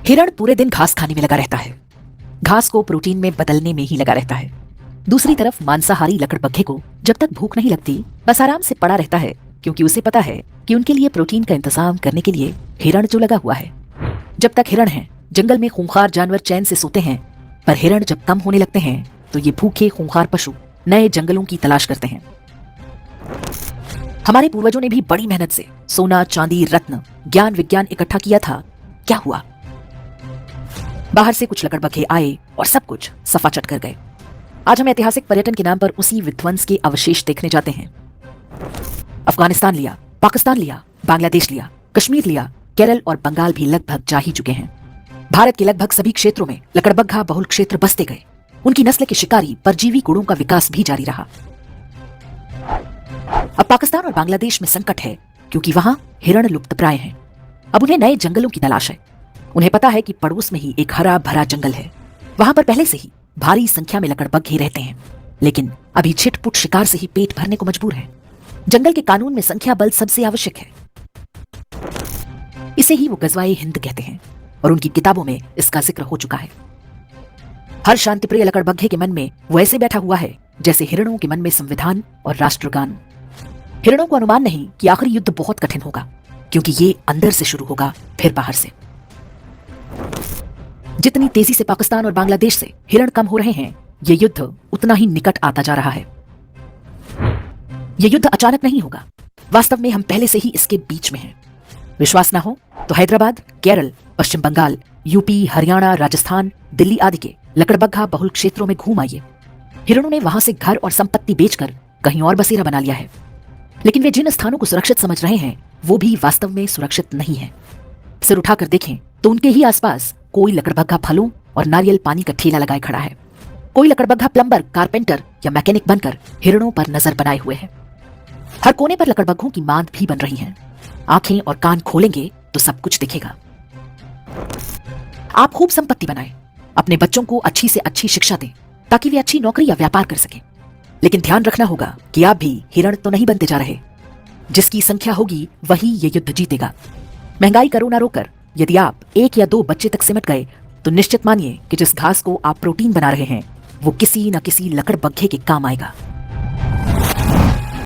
हिरण पूरे दिन घास खाने में लगा रहता है, घास को प्रोटीन में बदलने में ही लगा रहता है। दूसरी तरफ मांसाहारी लकड़बग्घे को जब तक भूख नहीं लगती बस आराम से पड़ा रहता है, क्योंकि उसे पता है कि उनके लिए प्रोटीन का इंतजाम करने के लिए हिरण जो लगा हुआ है। जब तक हिरण है जंगल में खूंखार जानवर चैन से सोते हैं, पर हिरण जब कम होने लगते हैं तो ये भूखे खूंखार पशु नए जंगलों की तलाश करते हैं। हमारे पूर्वजों ने भी बड़ी मेहनत से सोना, चांदी, रत्न, ज्ञान, विज्ञान इकट्ठा किया था। क्या हुआ? बाहर से कुछ लकड़बग्घे आए और सब कुछ सफा चट कर गए। आज हम ऐतिहासिक पर्यटन के नाम पर उसी विध्वंस के अवशेष देखने जाते हैं। अफगानिस्तान लिया, पाकिस्तान लिया, बांग्लादेश लिया, कश्मीर लिया, केरल और बंगाल भी लगभग जा ही चुके हैं। भारत के लगभग सभी क्षेत्रों में लकड़बग्घा बहुल क्षेत्र बसते गए। उनकी नस्ल के शिकारी परजीवी गुणों का विकास भी जारी रहा। अब पाकिस्तान और बांग्लादेश में संकट है, क्योंकि वहां हिरण लुप्तप्राय हैं। अब उन्हें नए जंगलों की तलाश है। उन्हें पता है कि पड़ोस में ही एक हरा भरा जंगल है, वहां पर पहले से ही भारी संख्या में लकड़बग्घे रहते हैं, लेकिन अभी छिटपुट शिकार से ही पेट भरने को मजबूर है। जंगल के कानून में संख्या बल सबसे आवश्यक है। इसे ही वो गजवाए हिंद कहते हैं और उनकी किताबों में इसका जिक्र हो चुका है। हर शांतिप्रिय लकड़बग्घे के मन में वो ऐसे बैठा हुआ है जैसे हिरणों के मन में संविधान और राष्ट्रगान। हिरणों को अनुमान नहीं कि आखिरी युद्ध बहुत कठिन होगा, क्योंकि ये अंदर से शुरू होगा फिर बाहर से। जितनी तेजी से पाकिस्तान और बांग्लादेश से हिरण कम हो रहे हैं, ये युद्ध उतना ही निकट आता जा रहा है। ये युद्ध अचानक नहीं होगा, वास्तव में हम पहले से ही इसके बीच में हैं। विश्वास ना हो तो हैदराबाद, केरल, पश्चिम बंगाल, यूपी, हरियाणा, राजस्थान, दिल्ली आदि के लकड़बग्घा बहुल क्षेत्रों में घूम आइए। हिरणों ने वहां से घर और संपत्ति बेचकर कहीं और बसेरा बना लिया है, लेकिन वे जिन स्थानों को सुरक्षित समझ रहे हैं वो भी वास्तव में सुरक्षित नहीं है। सिर उठाकर देखें तो उनके ही आसपास कोई लकड़बग्घा फलों और नारियल पानी का ठेला लगाए खड़ा है। कोई लकड़बग्घा प्लम्बर, कारपेंटर या मैकेनिक बनकर हिरणों पर नजर बनाए हुए है। हर कोने पर लकड़बग्घों की मांद भी बन रही है। आंखें और कान खोलेंगे तो सब कुछ दिखेगा। आप खूब संपत्ति बनाएं, अपने बच्चों को अच्छी से अच्छी शिक्षा दें ताकि वे अच्छी नौकरी या व्यापार कर सकें। लेकिन ध्यान रखना होगा कि आप भी हिरण तो नहीं बनते जा रहे। जिसकी संख्या होगी वही ये युद्ध जीतेगा। महंगाई करो ना रोकर, यदि आप 1 या 2 बच्चे तक सिमट गए तो निश्चित मानिए कि जिस घास को आप प्रोटीन बना रहे हैं वो किसी न किसी लकड़बग्घे के काम आएगा।